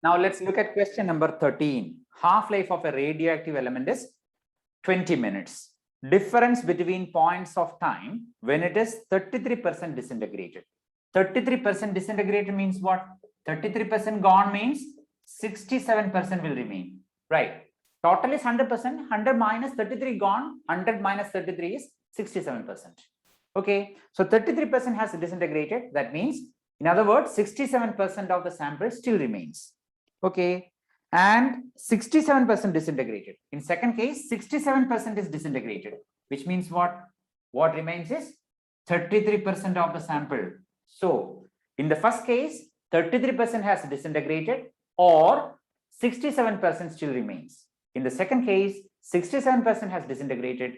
Now let's look at question number 13. Half-life of a radioactive element is 20 minutes. Difference between points of time when it is 33% disintegrated. 33% disintegrated means what? 33% gone means 67% will remain. Right. Total is 100%. 100 minus 33 gone. 100 minus 33 is 67%. Okay. So 33% has disintegrated. That means, in other words, 67% of the sample still remains. Okay, and 67% disintegrated. In second case, 67% is disintegrated, which means what? What remains is 33% of the sample. So in the first case, 33% has disintegrated or 67% still remains. In the second case, 67% has disintegrated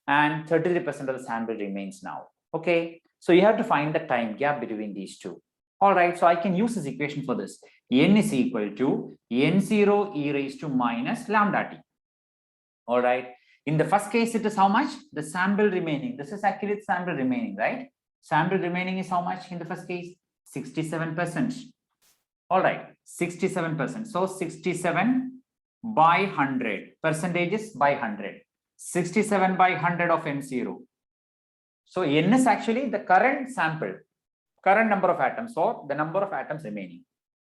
and 33% of the sample remains now. Okay, so you have to find the time gap between these two. All right, so I can use this equation for this. N is equal to N0 e raised to minus lambda t. All right. In the first case, it is how much? The sample remaining. This is actually the sample remaining, right? Sample remaining is how much in the first case? 67%. All right, 67%. So 67 by 100. Percentages by 100. 67 by 100 of N0. So N is actually the current sample. Current number of atoms or the number of atoms remaining.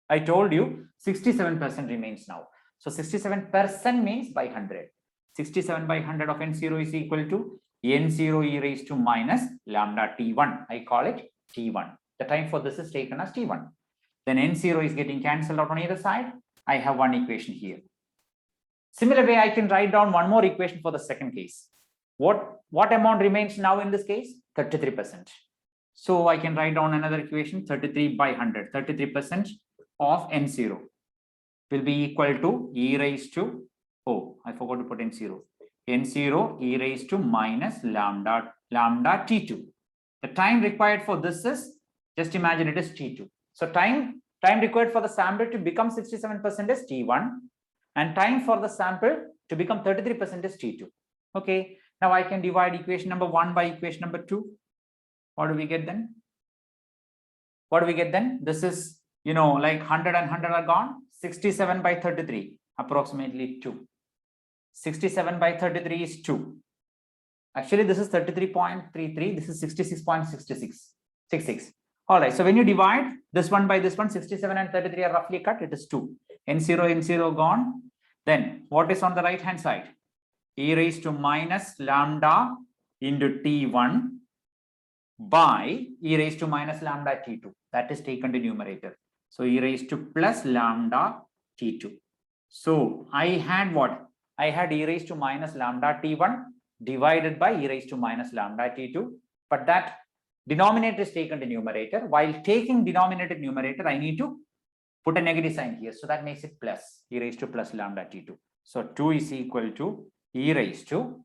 I told you 67% remains now. So 67% means by 100. 67 by 100 of N0 is equal to N0 e raised to minus lambda T1. I call it T1. The time for this is taken as T1. Then N0 is getting cancelled out on either side. I have one equation here. Similar way, I can write down one more equation for the second case. What amount remains now in this case? 33%. So I can write down another equation, 33 by 100. 33% of N0 will be equal to e raised to, oh, I forgot to put N0. N0 e raised to minus lambda T2. The time required for this is, just imagine it is T2. So time required for the sample to become 67% is T1 and time for the sample to become 33% is T2. Okay, now I can divide equation number 1 by equation number 2. What do we get then? What do we get then? This is, like 100 and 100 are gone. 67 by 33, approximately 2. 67 by 33 is 2. Actually, this is 33.33. This is 66.66. All right. So when you divide this one by this one, 67 and 33 are roughly cut. It is 2. N0 gone. Then what is on the right hand side? E raised to minus lambda into T1 by e raised to minus lambda T2. That is taken to numerator. So e raised to plus lambda T2. So I had what? I had e raised to minus lambda T1 divided by e raised to minus lambda T2. But that denominator is taken to numerator. While taking denominator to numerator, I need to put a negative sign here. So that makes it plus e raised to plus lambda T2. So 2 is equal to e raised to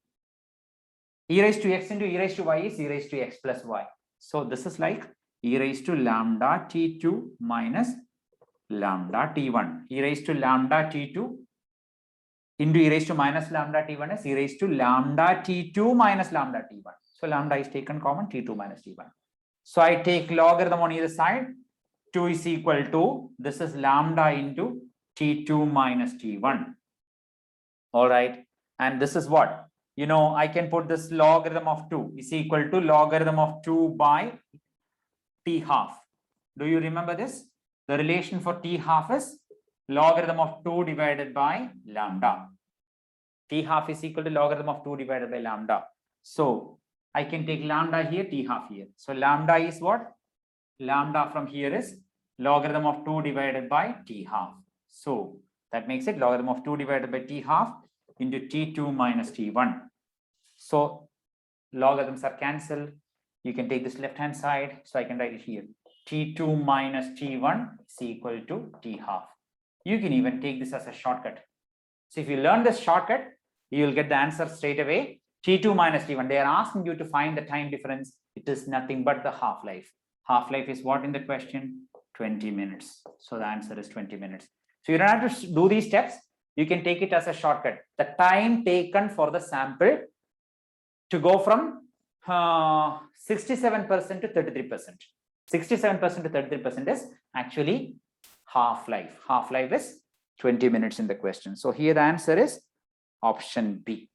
x into e raised to y is e raised to x plus y. So this is like e raised to lambda T2 minus lambda T1. E raised to lambda T2 into e raised to minus lambda T1 is e raised to lambda T2 minus lambda T1. So lambda is taken common, T2 minus T1. So I take logarithm on either side. 2 is equal to, this is lambda into T2 minus T1. All right. And this is what? I can put this logarithm of 2 is equal to logarithm of 2 by T half. Do you remember this? The relation for T half is logarithm of 2 divided by lambda. T half is equal to logarithm of 2 divided by lambda. So I can take lambda here, T half here. So lambda is what? Lambda from here is logarithm of 2 divided by T half. So that makes it logarithm of 2 divided by T half into T2 minus T1. So logarithms are cancelled. You can take this left hand side. So I can write it here. T2 minus T1 is equal to T half. You can even take this as a shortcut. So if you learn this shortcut, you will get the answer straight away. T2 minus T1. They are asking you to find the time difference. It is nothing but the half-life. Half-life is what in the question? 20 minutes. So the answer is 20 minutes. So you don't have to do these steps. You can take it as a shortcut. The time taken for the sample to go from 67% to 33%. 67% to 33% is actually half-life. Half-life is 20 minutes in the question. So here the answer is option B.